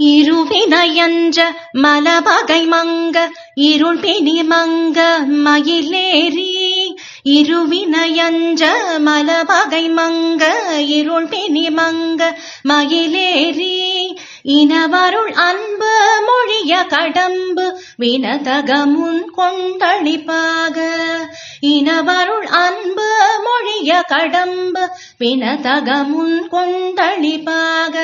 இருவினையன்ற மலபகை மங்க இருள் பிணி மங்க மயிலேறி இருவினையன்ற மலபகை மங்க இருள் பிணி மங்க மயிலேறி இனவருள் அன்பு மொழிய கடம்பு வினதகமுன் கொண்டளிப்பாக இனவருள் அன்பு மொழிய கடம்பு வினதகமுன் கொண்டளிப்பாக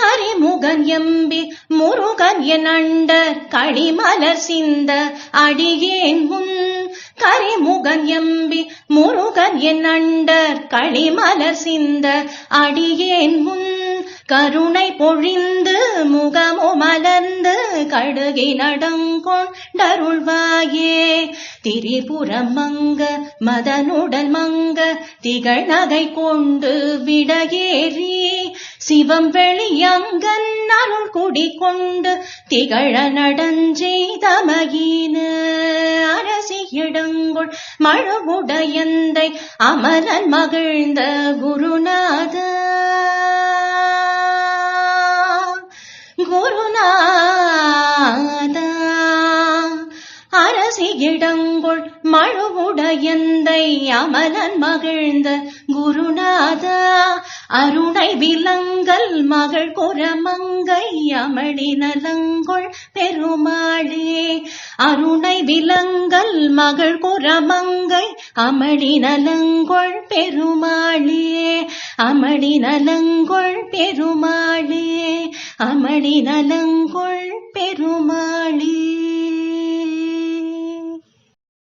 கரிமுகன் எம்பி முருகன் என் அண்டர் களிமலர் சிந்த அடியேன் முன் கரிமுகன் எம்பி முருகன் என் அண்டர் களிமலர் சிந்த அடியேன் முன் கருணை பொழிந்து முகமு மலர்ந்து கடுகை நடங்கொண்டருள்வாயே திரிபுரம் மங்க மதனுடல் மங்க திகழ் நகை கொண்டு விடையேறி சிவம் வெளியங்கன் அருள் குடி கொண்டு திகழ நடஞ்செய்தமையின அரசி இடங்குள் மழுவுடையந்தை அமரன் மகிழ்ந்த குருநாத அரசி இடங்குள் மழுவுடையந்தை அமலன் மகிழ்ந்த குருநாத அருணை விலங்கல் மகள் குரமங்கை அமளி நலங்கொள் பெருமாளே அருணை விலங்கல் மகள் குரமங்கை அமளி நலங்கொள் பெருமாளே அமளி நலங்கொள் பெருமாளே அமளி நலங்கொள் பெருமாளே.